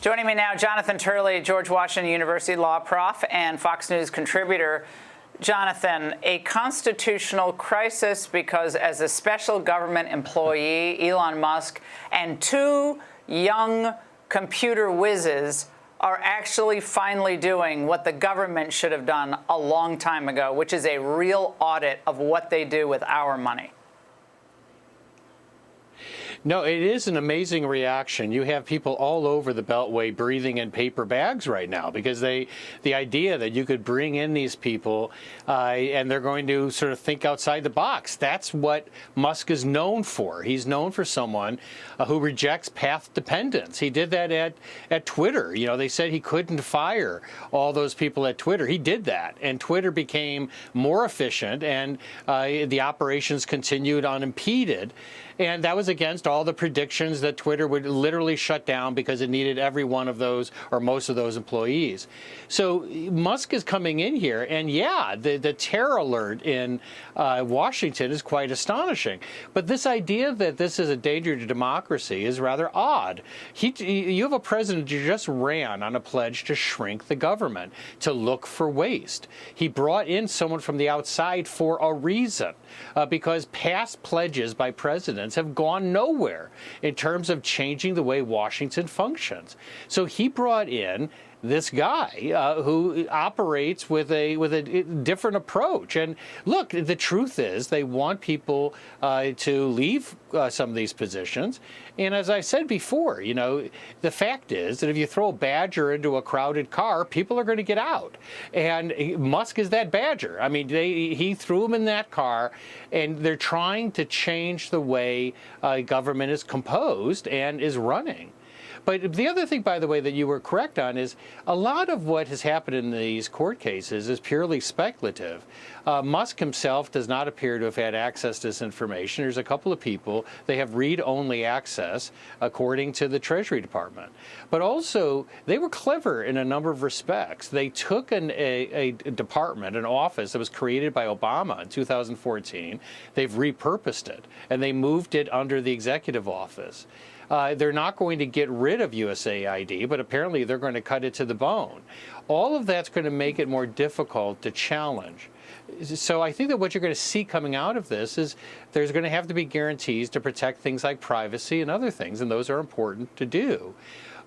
Joining me now, Jonathan Turley, George Washington University law prof and Fox News contributor. Jonathan, a constitutional crisis because as a special government employee, Elon Musk and two young computer whizzes are actually finally doing what the government should have done a long time ago, which is a real audit of what they do with our money. No, it is an amazing reaction. You have people all over the Beltway breathing in paper bags right now because the idea that you could bring in these people and they're going to sort of think outside the box. That's what Musk is known for. He's known for someone who rejects path dependence. He did that at Twitter. You know, they said he couldn't fire all those people at Twitter. He did that, and Twitter became more efficient, and the operations continued unimpeded. And that was against all the predictions that Twitter would literally shut down because it needed every one of those or most of those employees. So Musk is coming in here, and yeah, the terror alert in Washington is quite astonishing. But this idea that this is a danger to democracy is rather odd. You have a president who just ran on a pledge to shrink the government, to look for waste. He brought in someone from the outside for a reason, because past pledges by presidents have gone nowhere in terms of changing the way Washington functions. So he brought in this guy who operates with a different approach. And look, the truth is they want people to leave some of these positions. And as I said before, you know, the fact is that if you throw a badger into a crowded car, people are going to get out. And Musk is that badger. I mean, he threw him in that car, and they're trying to change the way government is composed and is running. But the other thing, by the way, that you were correct on is a lot of what has happened in these court cases is purely speculative. Musk himself does not appear to have had access to this information. There's a couple of people. They have read-only access, according to the Treasury Department. But also, they were clever in a number of respects. They took a department, an office that was created by Obama in 2014. They've repurposed it, and they moved it under the executive office. They're not going to get rid of USAID, but apparently they're going to cut it to the bone. All of that's going to make it more difficult to challenge. So I think that what you're going to see coming out of this is there's going to have to be guarantees to protect things like privacy and other things, and those are important to do.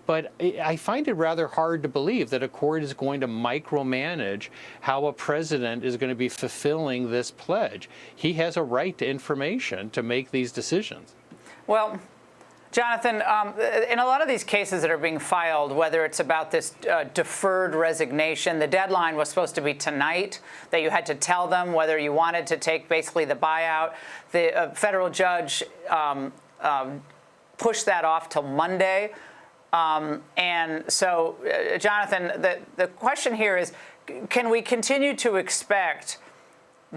But I find it rather hard to believe that a court is going to micromanage how a president is going to be fulfilling this pledge. He has a right to information to make these decisions. Well, Jonathan, in a lot of these cases that are being filed, whether it's about this deferred resignation, the deadline was supposed to be tonight, that you had to tell them whether you wanted to take basically the buyout. The federal judge pushed that off till Monday. And so, Jonathan, the question here is, can we continue to expect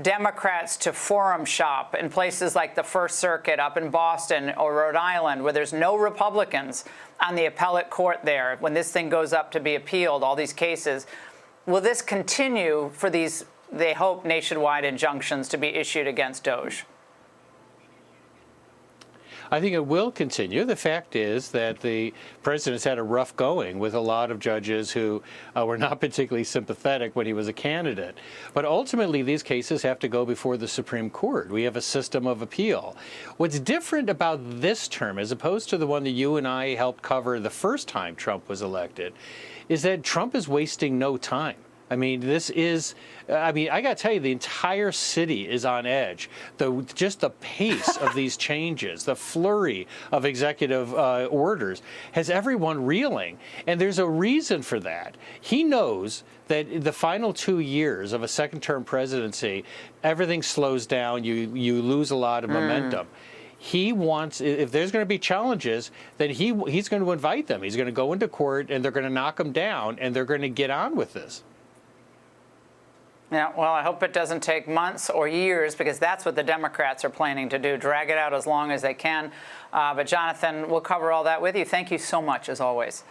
Democrats to forum shop in places like the First Circuit up in Boston or Rhode Island, where there's no Republicans on the appellate court there when this thing goes up to be appealed, all these cases? Will this continue for these, they hope, nationwide injunctions to be issued against DOGE? I think it will continue. The fact is that the president's had a rough going with a lot of judges who were not particularly sympathetic when he was a candidate. But ultimately, these cases have to go before the Supreme Court. We have a system of appeal. What's different about this term, as opposed to the one that you and I helped cover the first time Trump was elected, is that Trump is wasting no time. I mean, this is, I got to tell you, the entire city is on edge. Just the pace of these changes, the flurry of executive orders has everyone reeling. And there's a reason for that. He knows that the final 2 years of a second-term presidency, everything slows down. You lose a lot of momentum. He wants, if there's going to be challenges, then he's going to invite them. He's going to go into court, and they're going to knock him down, and they're going to get on with this. Yeah, well, I hope it doesn't take months or years, because that's what the Democrats are planning to do, drag it out as long as they can. But Jonathan, we'll cover all that with you. Thank you so much, as always.